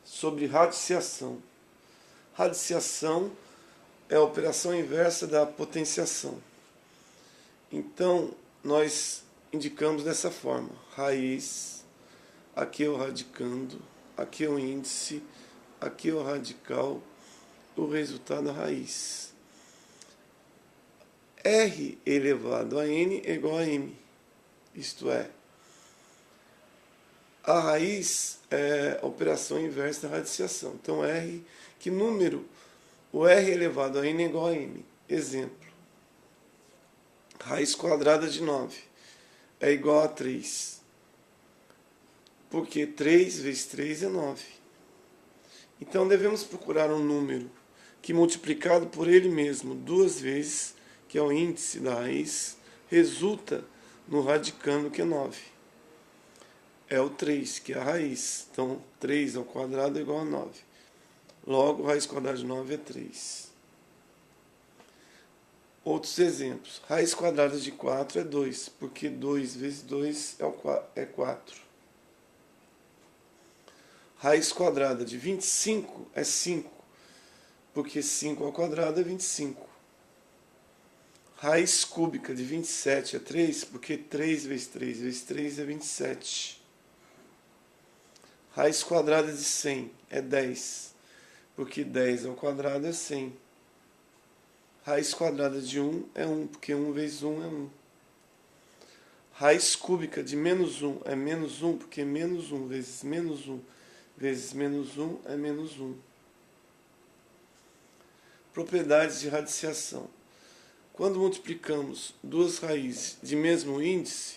Sobre radiciação. Radiciação é a operação inversa da potenciação. Então, nós indicamos dessa forma: raiz, aqui é o radicando, aqui é o índice, aqui é o radical, o resultado da raiz. R elevado a n é igual a m, isto é, a raiz é a operação inversa da radiciação. Então, R, que número? O R elevado a n é igual a m. Exemplo: raiz quadrada de 9 é igual a 3. Porque 3 vezes 3 é 9. Então, devemos procurar um número que, multiplicado por ele mesmo duas vezes, que é o índice da raiz, resulta no radicando, que é 9. É o 3, que é a raiz. Então, 3 ao quadrado é igual a 9. Logo, raiz quadrada de 9 é 3. Outros exemplos. Raiz quadrada de 4 é 2, porque 2 vezes 2 é 4. Raiz quadrada de 25 é 5, porque 5 ao quadrado é 25. Raiz cúbica de 27 é 3, porque 3 vezes 3 vezes 3 é 27. Raiz quadrada de 100 é 10, porque 10 ao quadrado é 100. Raiz quadrada de 1 é 1, porque 1 vezes 1 é 1. Raiz cúbica de menos 1 é menos 1, porque menos 1 vezes menos 1 vezes menos 1 é menos 1. Propriedades de radiciação. Quando multiplicamos duas raízes de mesmo índice,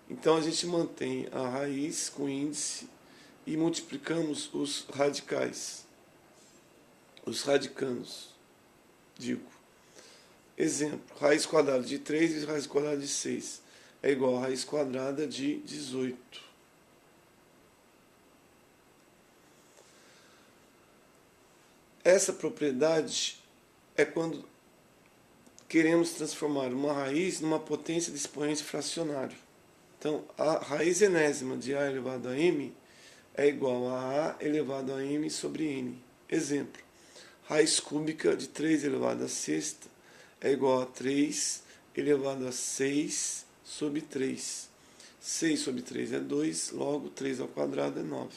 então a gente mantém a raiz com índice e multiplicamos os radicais, os radicandos, digo. Exemplo: raiz quadrada de 3 vezes raiz quadrada de 6 é igual a raiz quadrada de 18. Essa propriedade é quando queremos transformar uma raiz numa potência de expoente fracionário. Então, a raiz enésima de a elevado a m é igual a elevado a m sobre n. Exemplo: raiz cúbica de 3 elevado a sexta é igual a 3 elevado a 6 sobre 3. 6 sobre 3 é 2, logo 3 ao quadrado é 9.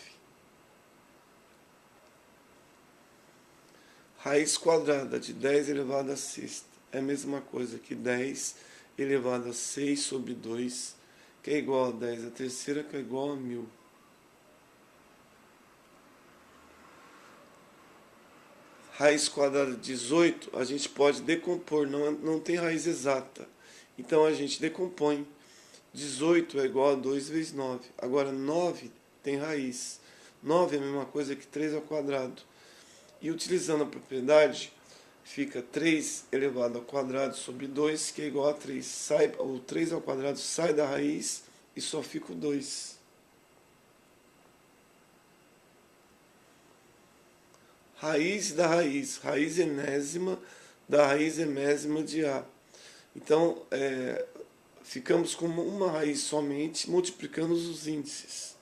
Raiz quadrada de 10 elevado a sexta é a mesma coisa que 10 elevado a 6 sobre 2, que é igual a 10 à terceira, que é igual a 1000. Raiz quadrada de 18, a gente pode decompor, não tem raiz exata. Então, a gente decompõe. 18 é igual a 2 vezes 9. Agora, 9 tem raiz. 9 é a mesma coisa que 3 ao quadrado. E utilizando a propriedade, fica 3 elevado ao quadrado sobre 2, que é igual a 3. O 3 ao quadrado sai da raiz e só fica o 2. Raiz da raiz, raiz enésima da raiz enésima de A. Então, ficamos com uma raiz somente, multiplicando os índices.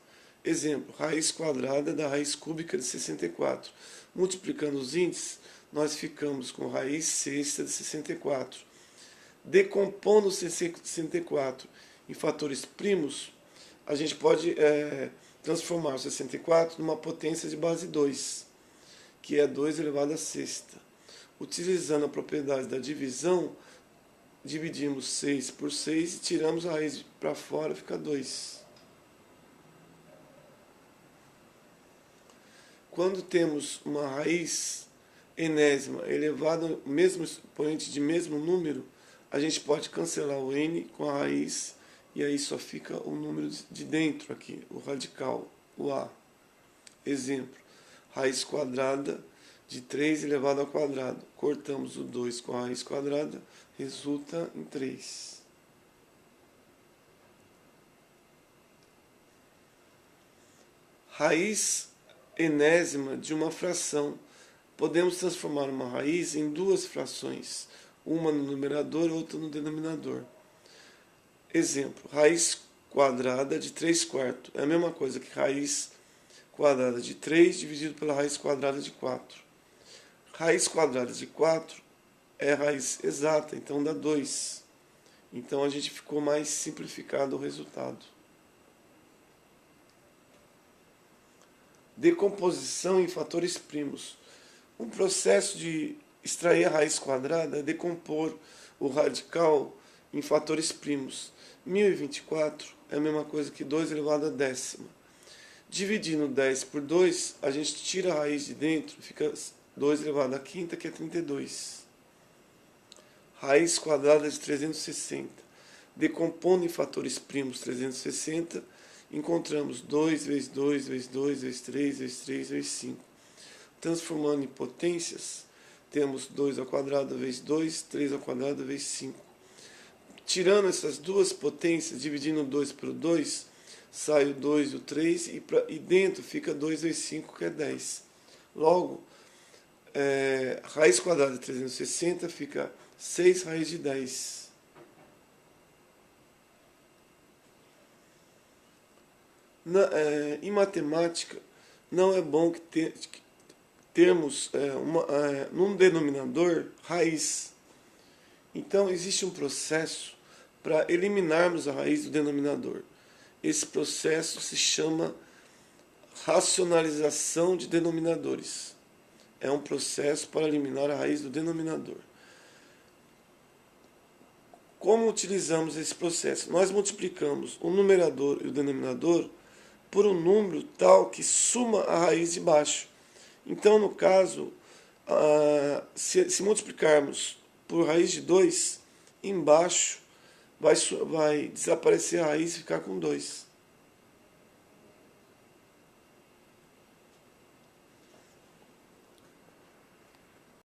Exemplo: raiz quadrada da raiz cúbica de 64. Multiplicando os índices, nós ficamos com raiz sexta de 64. Decompondo 64 em fatores primos, a gente pode transformar o 64 numa potência de base 2, que é 2 elevado a sexta. Utilizando a propriedade da divisão, dividimos 6 por 6 e tiramos a raiz para fora, fica 2. Quando temos uma raiz enésima elevada ao mesmo expoente de mesmo número, a gente pode cancelar o n com a raiz e aí só fica o número de dentro aqui, o radical, o a. Exemplo: raiz quadrada de 3 elevado ao quadrado. Cortamos o 2 com a raiz quadrada, resulta em 3. Raiz enésima de uma fração. Podemos transformar uma raiz em duas frações, uma no numerador e outra no denominador. Exemplo: raiz quadrada de 3 quartos. É a mesma coisa que raiz quadrada de 3 dividido pela raiz quadrada de 4. Raiz quadrada de 4 é raiz exata, então dá 2. Então a gente ficou mais simplificado o resultado. Decomposição em fatores primos. Um processo de extrair a raiz quadrada é decompor o radical em fatores primos. 1024 é a mesma coisa que 2 elevado a décima. Dividindo 10 por 2, a gente tira a raiz de dentro, fica 2 elevado a quinta, que é 32. Raiz quadrada de 360. Decompondo em fatores primos 360, encontramos 2 vezes 2, vezes 2, vezes 3, vezes 3, vezes 5. Transformando em potências, temos 2 ao quadrado vezes 2, 3 ao quadrado vezes 5. Tirando essas duas potências, dividindo 2 por 2, sai o 2 e o 3, e dentro fica 2 vezes 5, que é 10. Logo, raiz quadrada de 360 fica 6 raiz de 10. Em matemática, não é bom que termos num denominador raiz. Então, existe um processo para eliminarmos a raiz do denominador. Esse processo se chama racionalização de denominadores. É um processo para eliminar a raiz do denominador. Como utilizamos esse processo? Nós multiplicamos o numerador e o denominador por um número tal que suma a raiz de baixo. Então, no caso, se multiplicarmos por raiz de 2, embaixo vai desaparecer a raiz e ficar com 2.